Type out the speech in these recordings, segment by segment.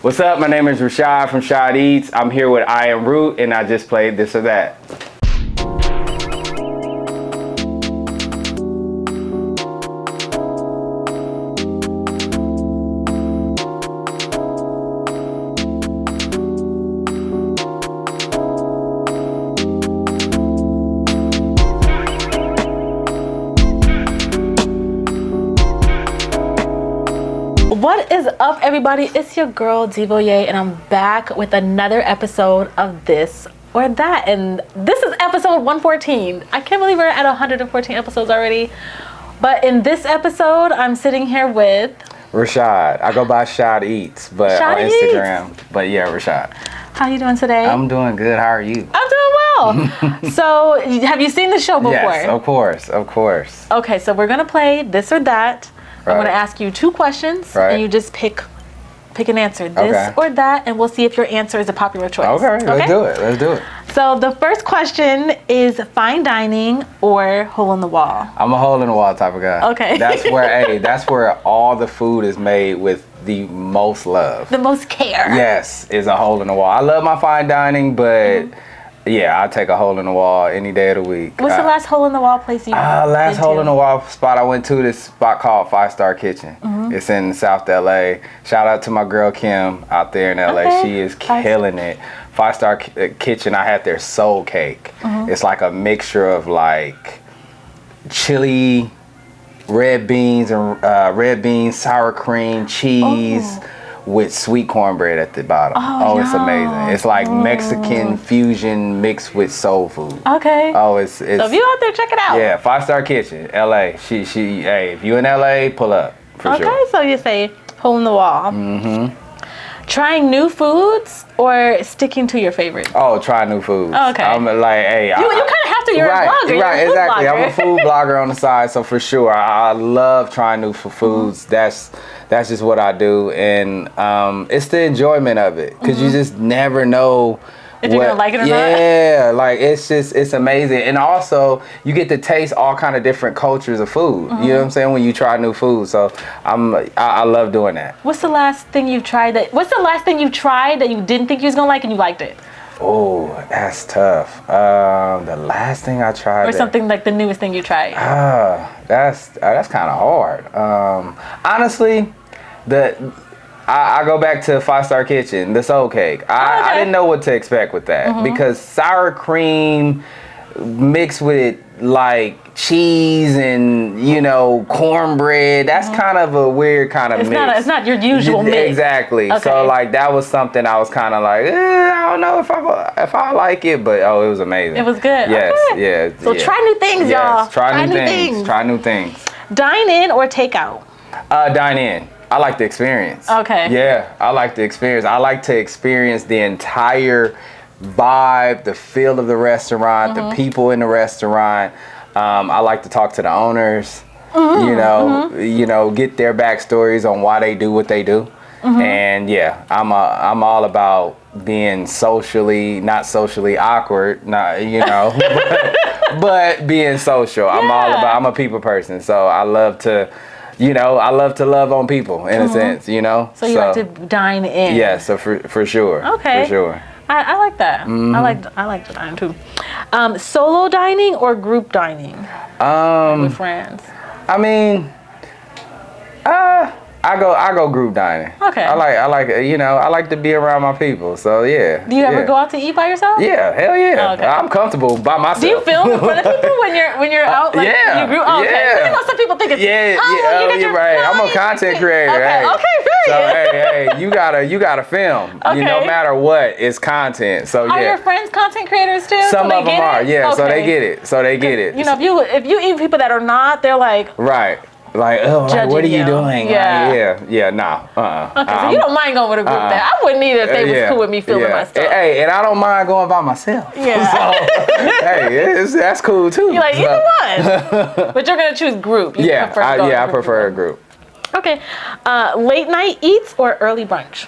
What's up? My name is Rashad from Shad Eatz. I'm here with IAMROOT, and I just played This or That. What is up, everybody? It's your girl Devoye, and I'm back with another episode of This or That, and this is episode 114. I can't believe we're at 114 episodes already. But in this episode, I'm sitting here with Rashad. I go by Shad Eatz, but Shad on Instagram. Eatz. But yeah, Rashad. How you doing today? I'm doing good. How are you? I'm doing well. So, have you seen the show before? Yes, of course, of course. Okay, so we're gonna play This or That. I'm going to ask you two questions, and you just pick an answer, this or that, and we'll see if your answer is a popular choice. Okay, let's do it. Let's do it. So the first question is fine dining or hole in the wall? I'm a hole in the wall type of guy. Okay. That's where all the food is made with the most love. The most care. Yes, is a hole in the wall. I love my fine dining, but yeah, I'll take a hole in the wall any day of the week. What's the last hole in the wall place you last hole in the wall spot I went to, this spot called 5 Star Kitchen. It's in South LA. Shout out to my girl Kim out there in LA. Okay. She is killing it. 5 Star Kitchen, I had their soul cake. It's like a mixture of like chili, red beans, sour cream, cheese. With sweet cornbread at the bottom. Oh, it's amazing. It's like Mexican fusion mixed with soul food. Okay. Oh, it's. So if you out there, check it out. Yeah, 5 Star Kitchen, LA. Hey, if you in LA, pull up for sure. Okay, so you say hole in the wall. Trying new foods or sticking to your favorite? Oh, try new foods. Okay. I'm like, hey. You kind of have to. You're a blogger. Right, exactly. Blogger. I'm a food blogger on the side, so for sure, I love trying new foods. That's just what I do, and it's the enjoyment of it, because you just never know if you're gonna like it or not. Yeah, like it's amazing, and also you get to taste all kind of different cultures of food. You know what I'm saying, when you try new food. So I love doing that. What's the last thing you tried that you didn't think you was gonna like and you liked it? Oh, that's tough. The last thing I tried, or something like the newest thing you tried. That's kind of hard. Honestly, I go back to 5 Star Kitchen, the soul cake. I didn't know what to expect with that, because sour cream mixed with like cheese and cornbread, that's kind of a weird kind of mix. It's not your usual mix. Exactly. Okay. So like that was something I was kind of like, I don't know if I like it, but it was amazing. It was good. Yes. Okay. Yeah. So try new things, y'all. Try new things. Try new things. Dine in or take out? Dine in. I like the experience. Okay. Yeah, I like the experience. I like to experience the entire vibe, the feel of the restaurant, the people in the restaurant. I like to talk to the owners, get their backstories on why they do what they do. And yeah, I'm all about being not socially awkward, but being social. I'm a people person, so I love to love on people in a sense, So you like to dine in. Yeah, so for sure. Okay. For sure. I like that. I like to dine too. Solo dining or group dining? With friends. I mean, I go group dining. Okay. I like to be around my people. So yeah. Do you ever go out to eat by yourself? Yeah, hell yeah. Okay. I'm comfortable by myself. Do you film in front of people when you're out? Like, yeah. You group? Oh, okay. Yeah. Some people think it's you're right. I'm a content creator. Okay. Hey. Okay. So hey, you gotta film. Okay. No matter what, it's content. So yeah. Are your friends content creators too? Some of them are. Yeah. Okay. So they get it. If you eat people that are not, they're like right. Like, what are you doing? Yeah. Nah. Okay, so you don't mind going with a group there. I wouldn't either if they was cool with me filming my stuff. Hey, and I don't mind going by myself. Yeah. So, hey, that's cool too. You're like, either one. But you're going to choose group. I prefer a group. Okay. Late night eats or early brunch?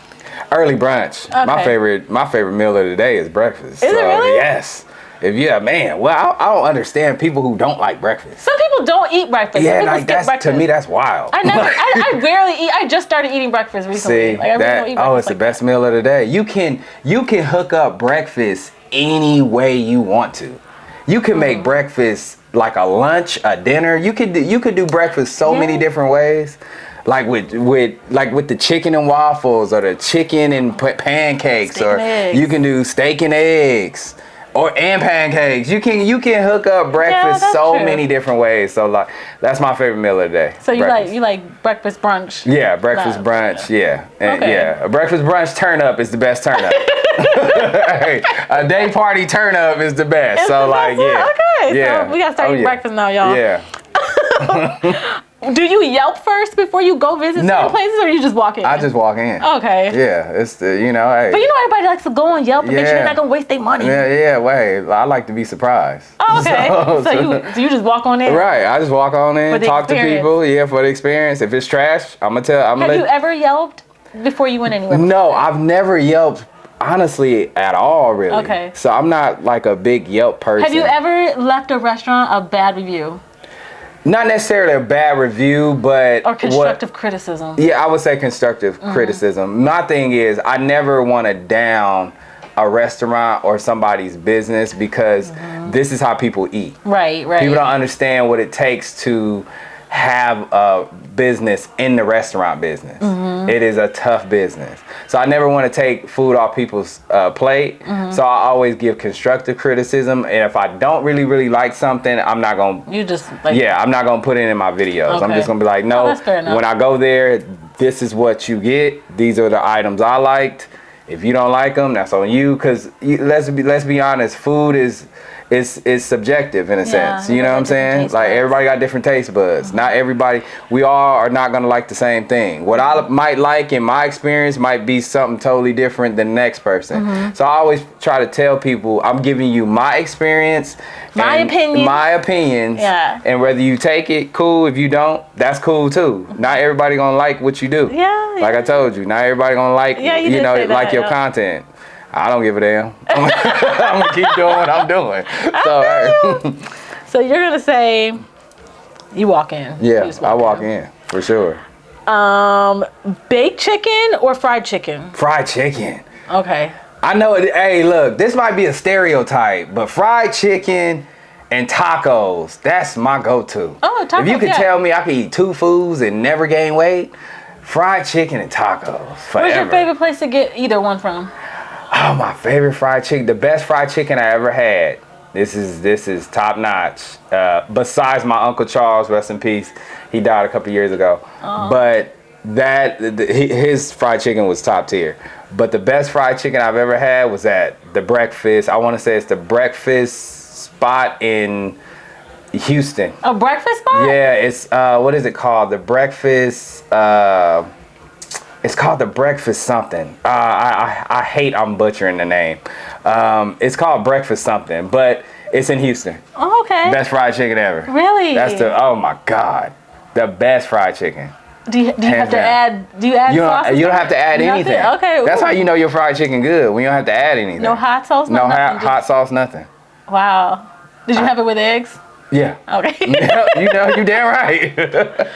Early brunch. Okay. My favorite meal of the day is breakfast. Is it really? Yes. man, well, I don't understand people who don't like breakfast. Some people don't eat breakfast. Yeah, Some people like skip that's breakfast. to me that's wild. I rarely eat. I just started eating breakfast recently. See, Like I really don't eat breakfast. it's the best meal of the day. You can hook up breakfast any way you want to. You can make breakfast like a lunch, a dinner. You could do breakfast so many different ways. Like with the chicken and waffles, or the chicken and pancakes, Steak and eggs. you can do steak and eggs, and pancakes. You can hook up breakfast so many different ways. So like that's my favorite meal of the day. So breakfast. you like breakfast brunch? Yeah, breakfast brunch. Yeah, and Okay. a breakfast brunch turn up is the best turn up. Hey, a day party turn up is the best. It's so the like best one. yeah, Okay, yeah. so we gotta start eating breakfast now, y'all. Yeah. Do you Yelp first before you go visit certain places, or you just walk in? I just walk in. Okay. Yeah, it's the hey. But everybody likes to go on Yelp and make sure you're not gonna waste their money. Yeah. Wait, I like to be surprised. Oh, okay. So you just walk on in. Right, I just walk on in, talk to people. Yeah, for the experience. If it's trash, I'm gonna tell. Have you ever Yelped before you went anywhere? No, I've never Yelped. Honestly, at all, really. Okay. So I'm not like a big Yelp person. Have you ever left a restaurant a bad review? Not necessarily a bad review, but Or constructive criticism. Yeah, I would say constructive criticism. My thing is, I never want to down a restaurant or somebody's business because this is how people eat. Right. People don't understand what it takes to have a business in the restaurant business. It is a tough business. So I never want to take food off people's plate. So I always give constructive criticism. And if I don't really like something, I'm not going to... I'm not going to put it in my videos. Okay. I'm just going to be like, no, that's fair enough. When I go there, this is what you get. These are the items I liked. If you don't like them, that's on you. Because let's be honest, food is subjective in a sense. You know what I'm saying? Like everybody got different taste buds. Not everybody, we all are not gonna like the same thing. What I might like in my experience might be something totally different than the next person. So I always try to tell people, I'm giving you my experience, my opinions, and whether you take it, cool. If you don't, that's cool too. Not everybody gonna like what you do. Like I told you, not everybody gonna like like your content. I don't give a damn. I'm gonna keep doing what I'm doing. So you're gonna say you walk in. Yeah, I walk in for sure. Baked chicken or fried chicken? Fried chicken. Okay. I know it. Hey, look, this might be a stereotype, but fried chicken and tacos, that's my go-to. Oh, tacos. If you could tell me I could eat two foods and never gain weight, fried chicken and tacos forever. Where's your favorite place to get either one from? Oh, my favorite fried chicken. The best fried chicken I ever had. This is top notch. Besides my Uncle Charles, rest in peace. He died a couple years ago. But his fried chicken was top tier. But the best fried chicken I've ever had was at the breakfast. I want to say it's the breakfast spot in Houston. A breakfast spot? Yeah, it's what is it called? The breakfast. It's called the breakfast something. I hate I'm butchering the name. It's called breakfast something, but it's in Houston. Oh, okay. Best fried chicken ever. Really? That's oh my God, the best fried chicken. Do you have to add? Do you add sauce? You don't have to add anything. Okay. That's how you know your fried chicken good. We don't have to add anything. No hot sauce. No hot sauce. Nothing. Wow. Did you have it with eggs? Yeah. Okay. You damn right.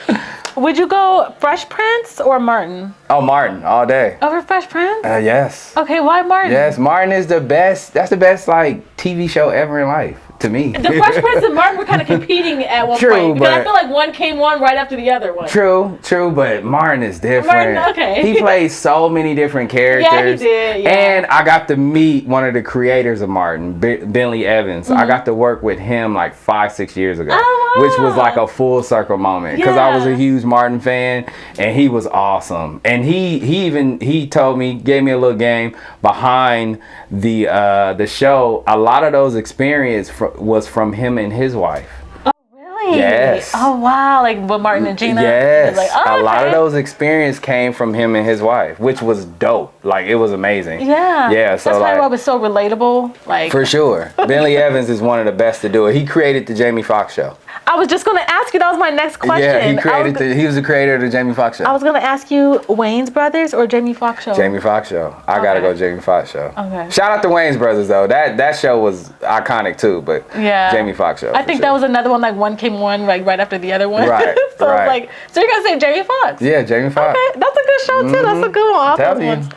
Would you go Fresh Prince or Martin? Oh, Martin, all day. Over Fresh Prince? Yes. Okay, why Martin? Yes, Martin is the best. That's the best TV show ever in life to me. The Fresh Prince and Martin were kind of competing at one point. Because I feel like one came on right after the other one. True, but Martin is different. Martin, okay. He plays so many different characters. Yeah, he did. Yeah. And I got to meet one of the creators of Martin, Bentley Evans. I got to work with him like 5-6 years ago, which was like a full circle moment because I was a huge Martin fan and he was awesome. And he told me, gave me a little game behind the show. A lot of those experience was from him and his wife. Oh, really? Yes. Oh, wow. Like with Martin and Gina? Yes. Like, a lot of those experience came from him and his wife, which was dope. Like, it was amazing. Yeah. Yeah. So that's why it was so relatable. Like, for sure. Bentley Evans is one of the best to do it. He created the Jamie Foxx show. I I was just gonna ask you. That was my next question. Yeah, he was the creator of the Jamie Foxx show. I was gonna ask you Wayne's Brothers or Jamie Foxx show. Jamie Foxx show. I gotta go Jamie Foxx show. Okay. Shout out to Wayne's Brothers though. That show was iconic too. But Jamie Foxx show. I think that was another one. Like one came on like right after the other one. Right. So right. like, so you're gonna say Jamie Foxx? Yeah, Jamie Foxx. Okay, that's a good show too. That's a good one. Tell you.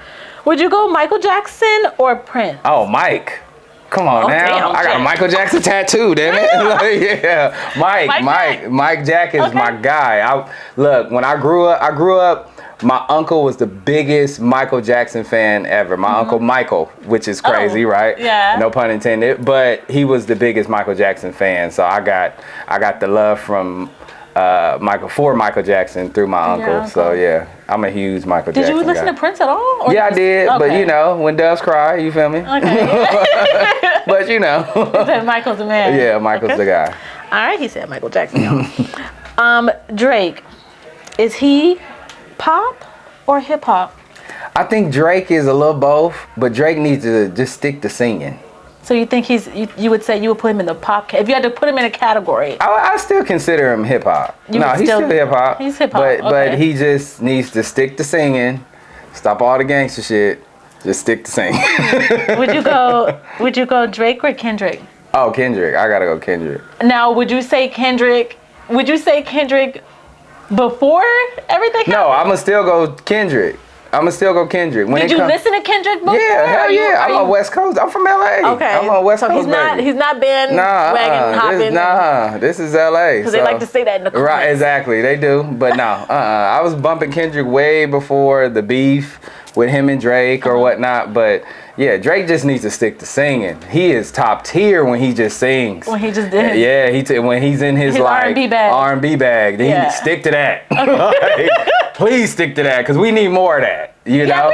Would you go Michael Jackson or Prince? Oh, Mike. Come on now. Damn, I got a Michael Jackson tattoo, damn it. Yeah. Mike Jack is my guy. Look, when I grew up, my uncle was the biggest Michael Jackson fan ever. My uncle Michael, which is crazy, right? Yeah. No pun intended. But he was the biggest Michael Jackson fan. So I got the love from Michael Jackson through my uncle. So yeah, I'm a huge Michael Jackson guy. Did you listen to Prince at all? Or yeah, I did. Okay. But you know, when doves cry, you feel me? Okay. But you know. Michael's the man. Yeah, Michael's the guy. All right, he said Michael Jackson. Drake, is he pop or hip hop? I think Drake is a little both, but Drake needs to just stick to singing. So you think you would say you would put him in the pop? If you had to put him in a category, I still consider him hip hop. No, he's still hip hop. He's hip hop. But he just needs to stick to singing. Stop all the gangster shit. Just stick to singing. Would you go Drake or Kendrick? Oh, Kendrick. I gotta go Kendrick. Now, would you say Kendrick before everything happened? No, I'ma still go Kendrick. Did you listen to Kendrick before? Yeah, hell yeah. I'm on West Coast. I'm from LA. Okay. I'm on West Coast. He's not been wagon hopping. This is LA. Because they like to say that in the comments. Right, exactly. They do. But no, I was bumping Kendrick way before the beef with him and Drake or whatnot. But yeah, Drake just needs to stick to singing. He is top tier when he just sings. When he just did. Yeah, when he's in his like R&B bag. Then he stick to that. Like, please stick to that because we need more of that. You know?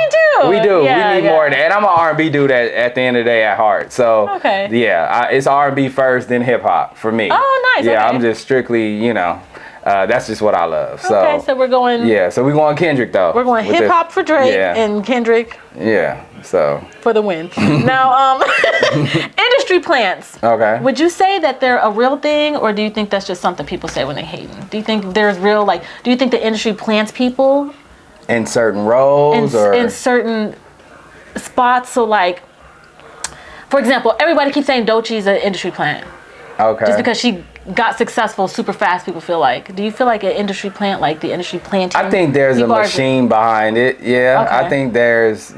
We do. Yeah, we need more of that. And I'm an R&B dude at the end of the day at heart. So yeah, it's R&B first, then hip hop for me. Oh, nice. Yeah, I'm just strictly, you know. That's just what I love. So, okay, so we're going. Yeah, so we're going Kendrick though. We're going hip hop for Drake and Kendrick. Yeah, so for the win. Now, industry plants. Okay. Would you say that they're a real thing, or do you think that's just something people say when they hate? Do you think there's real do you think the industry plants people in certain roles or in certain spots? So like, for example, everybody keeps saying Doechie's an industry plant. Okay. Just because she got successful super fast, people feel like. Do you feel like an industry plant, like the industry planting? I think there's a machine behind it. Yeah. Okay. I think there's,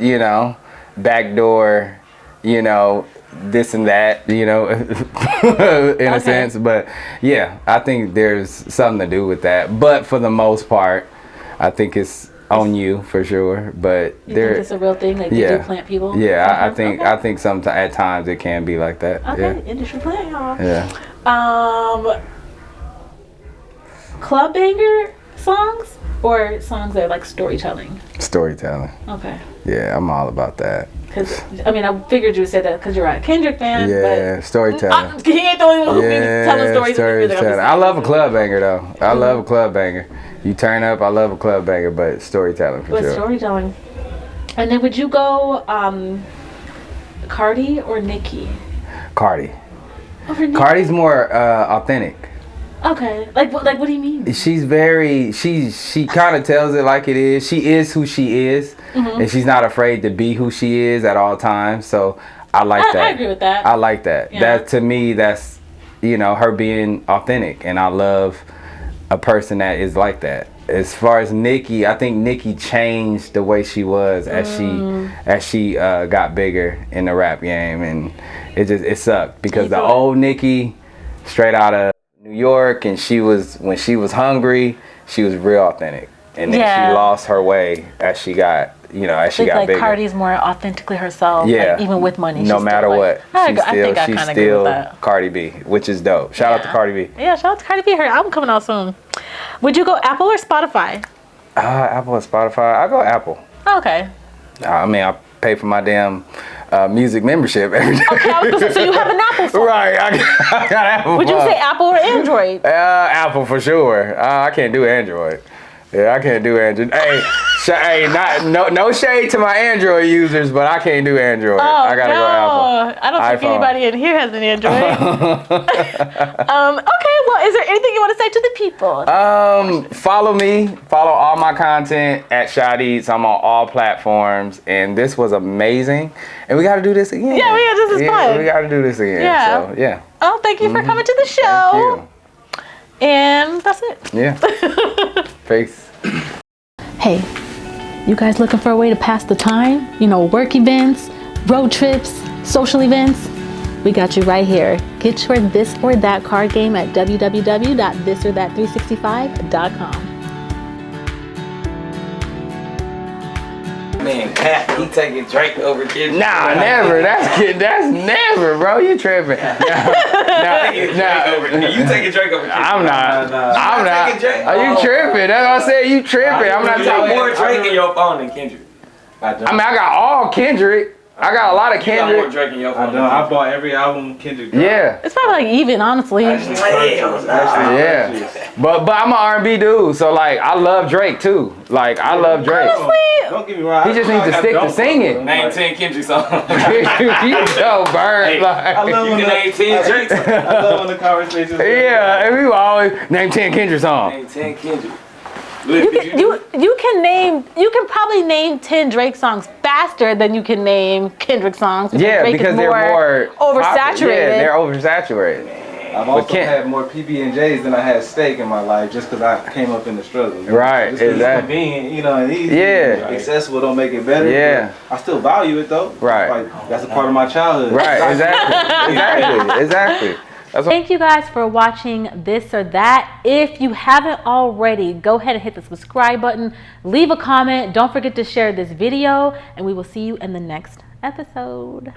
backdoor, this and that, in a sense. But yeah, I think there's something to do with that. But for the most part, I think it's on you for sure. But you think it's a real thing? Like they do plant people? Yeah, I think sometimes at times it can be like that. Okay, industry plant, y'all. Yeah. Club banger songs or songs that are like storytelling? Storytelling. Okay. Yeah, I'm all about that. Cause I figured you would say that because you're a Kendrick fan. Yeah, but storytelling. He ain't the only one who be telling stories. Storytelling. I love a club banger though. I love a club banger. You turn up. I love a club banger, but storytelling for sure. Storytelling. And then would you go Cardi or Nicki? Cardi. Over Nicki? Cardi's more authentic. Okay. Like what do you mean? She's very, she kind of tells it like it is. She is who she is. Mm-hmm. And she's not afraid to be who she is at all times. So I like that. I agree with that. I like that. Yeah. That to me, that's, her being authentic. And I love a person that is like that. As far as Nicki, I think Nicki changed the way she was as she got bigger in the rap game. And it sucked because the old Nicki, straight out of New York, and when she was hungry, she was real authentic, and then she lost her way as she got bigger. Cardi's more authentically herself, like, even with money. No matter what, she's still Cardi B, which is dope. Shout out to Cardi B. Yeah, shout out to Cardi B. Her album coming out soon. Would you go Apple or Spotify? Apple or Spotify? I go Apple. Okay. I pay for my damn music membership every day. Okay, I was gonna say, so you have an Apple phone. Right, I got Apple. Would you say Apple or Android? Apple for sure. I can't do Android. Yeah, I can't do Android. Hey, no shade to my Android users, but I can't do Android. I gotta go Apple. I don't think iPhone. anybody in here has an Android. Okay, well, is there anything you want to say to the people? Follow me. Follow all my content at Shad Eatz. I'm on all platforms, and this was amazing. And we got to do this again. Yeah, this is fun. We got to do this again. Yeah. So, yeah. Oh, thank you for coming to the show. Thank you. And that's it. Yeah. Peace. Hey, you guys looking for a way to pass the time? You know, work events, road trips, social events? We got you right here. Get your This or That card game at www.thisorthat365.com. Man, Pat, he taking Drake over Kendrick. Nah, never. That's never, bro. You tripping. You taking Drake over Kendrick. I'm not. I'm not. taking Drake? Are you tripping? That's what I said. You tripping. I'm not You got taking more Drake in your phone than Kendrick. I mean, I got all Kendrick. I got a lot of You got more Kendrick. Drake in your phone. I bought every album Kendrick dropped. Yeah. It's probably like even, honestly. Yeah. But I'm an R&B dude, so like I love Drake too. Like I love Drake. Don't get me wrong. He just needs to stick to singing. Name 10 Kendrick songs. You so burnt. Hey, like, I love You when can name 10 Drake songs. I love when the conversations. yeah, and we will always name 10 Kendrick songs. Name 10 Kendrick. You can probably name 10 Drake songs faster than you can name Kendrick songs. Yeah, Drake because is they're more oversaturated. Yeah, they're oversaturated. I've also had more PB&Js than I had steak in my life just because I came up in the struggle. Right, Just 'cause it's exactly. convenient, and easy. Yeah. Accessible don't make it better. Yeah. but I still value it though. Right. Like, that's a part of my childhood. Right, exactly. That's what Thank you guys for watching This or That. If you haven't already, go ahead and hit the subscribe button, leave a comment, don't forget to share this video, and we will see you in the next episode.